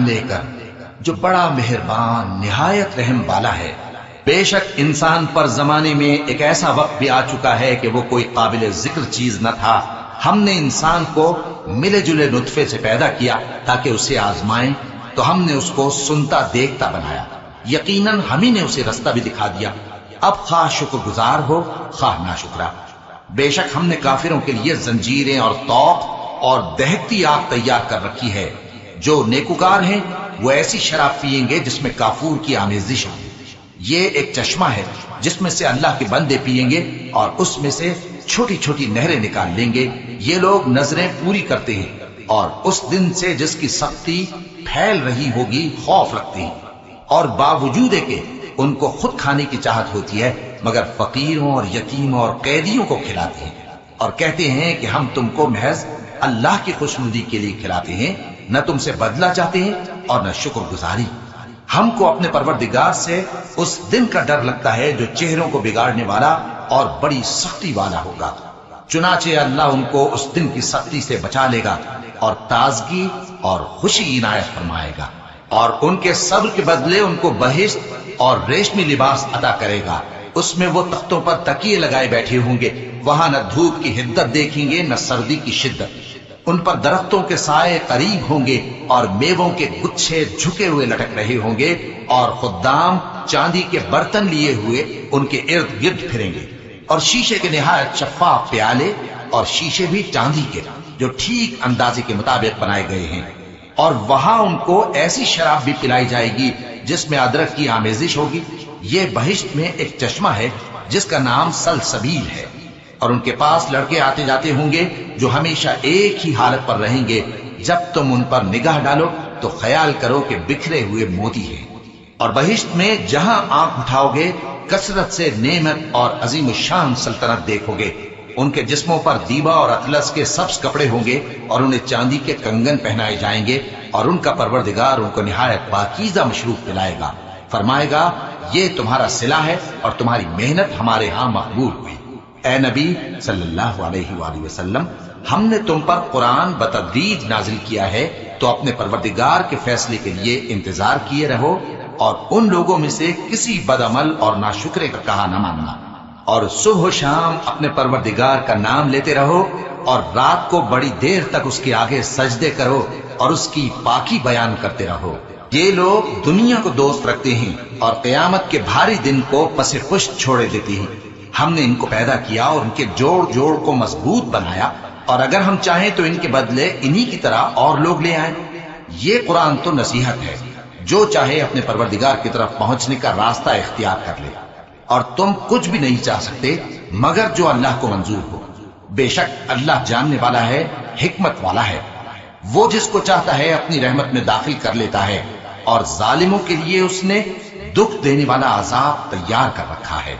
لے کر جو بڑا مہربان نہایت رحم والا ہے۔ بے شک انسان پر زمانے میں ایک ایسا وقت بھی آ چکا ہے کہ وہ کوئی قابل ذکر چیز نہ تھا۔ ہم نے انسان کو ملے جلے نطفے سے پیدا کیا تاکہ اسے آزمائیں، تو ہم نے اس کو سنتا دیکھتا بنایا، یقیناً ہم ہی نے اسے رستہ بھی دکھا دیا۔ اب خواہ شکر گزار ہو خواہ ناشکرا۔ بے شک ہم نے کافروں کے لیے زنجیریں اور طوق اور دہکتی آگ تیار کر رکھی ہے۔ جو نیکوکار ہیں وہ ایسی شراب پیئیں گے جس میں کافور کی آمیزش ہے۔ یہ ایک چشمہ ہے جس میں سے اللہ کے بندے پیئیں گے اور اس میں سے چھوٹی چھوٹی نہریں نکال لیں گے۔ یہ لوگ نظریں پوری کرتے ہیں اور اس دن سے جس کی سختی پھیل رہی ہوگی خوف رکھتے ہیں، اور باوجود کہ ان کو خود کھانے کی چاہت ہوتی ہے مگر فقیروں اور یتیموں اور قیدیوں کو کھلاتے ہیں، اور کہتے ہیں کہ ہم تم کو محض اللہ کی خوشنودی کے لیے کھلاتے ہیں، نہ تم سے بدلہ چاہتے ہیں اور نہ شکر گزاری۔ ہم کو اپنے پروردگار سے اس دن کا ڈر لگتا ہے جو چہروں کو بگاڑنے والا اور بڑی سختی والا ہوگا۔ چنانچہ اللہ ان کو اس دن کی سختی سے بچا لے گا اور تازگی اور خوشی عنایت فرمائے گا، اور ان کے صبر کے بدلے ان کو بہشت اور ریشمی لباس عطا کرے گا۔ اس میں وہ تختوں پر تکیے لگائے بیٹھے ہوں گے، وہاں نہ دھوپ کی حدت دیکھیں گے نہ سردی کی شدت۔ ان پر درختوں کے سائے قریب ہوں گے اور میووں کے گچھے جھکے ہوئے لٹک رہے ہوں گے، اور خدام چاندی کے برتن لیے ہوئے ان کے ارد گرد پھریں گے، اور شیشے کے نہایت شفاف پیالے اور شیشے بھی چاندی کے جو ٹھیک اندازے کے مطابق بنائے گئے ہیں۔ اور وہاں ان کو ایسی شراب بھی پلائی جائے گی جس میں ادرک کی آمیزش ہوگی۔ یہ بہشت میں ایک چشمہ ہے جس کا نام سلسبیل ہے، اور ان کے پاس لڑکے آتے جاتے ہوں گے جو ہمیشہ ایک ہی حالت پر رہیں گے۔ جب تم ان پر نگاہ ڈالو تو خیال کرو کہ بکھرے ہوئے موتی ہیں۔ اور بہشت میں جہاں آنکھ اٹھاؤ گے کثرت سے نعمت اور عظیم الشان سلطنت دیکھو گے۔ ان کے جسموں پر دیبا اور اطلس کے سبز کپڑے ہوں گے، اور انہیں چاندی کے کنگن پہنائے جائیں گے، اور ان کا پروردگار ان کو نہایت پاکیزہ مشروب پلائے گا، فرمائے گا یہ تمہارا صلہ ہے اور تمہاری محنت ہمارے ہاں مقبول ہوئی۔ اے نبی صلی اللہ علیہ وآلہ وسلم، ہم نے تم پر قرآن بتدریج نازل کیا ہے، تو اپنے پروردگار کے فیصلے کے لیے انتظار کیے رہو، اور ان لوگوں میں سے کسی بدعمل اور ناشکرے کا کہا نہ ماننا، اور صبح و شام اپنے پروردگار کا نام لیتے رہو، اور رات کو بڑی دیر تک اس کے آگے سجدے کرو اور اس کی پاکی بیان کرتے رہو۔ یہ لوگ دنیا کو دوست رکھتے ہیں اور قیامت کے بھاری دن کو پس پشت چھوڑے دیتے ہیں۔ ہم نے ان کو پیدا کیا اور ان کے جوڑ جوڑ کو مضبوط بنایا، اور اگر ہم چاہیں تو ان کے بدلے انہی کی طرح اور لوگ لے آئیں۔ یہ قرآن تو نصیحت ہے، جو چاہے اپنے پروردگار کی طرف پہنچنے کا راستہ اختیار کر لے، اور تم کچھ بھی نہیں چاہ سکتے مگر جو اللہ کو منظور ہو۔ بے شک اللہ جاننے والا ہے، حکمت والا ہے۔ وہ جس کو چاہتا ہے اپنی رحمت میں داخل کر لیتا ہے، اور ظالموں کے لیے اس نے دکھ دینے والا عذاب تیار کر رکھا ہے۔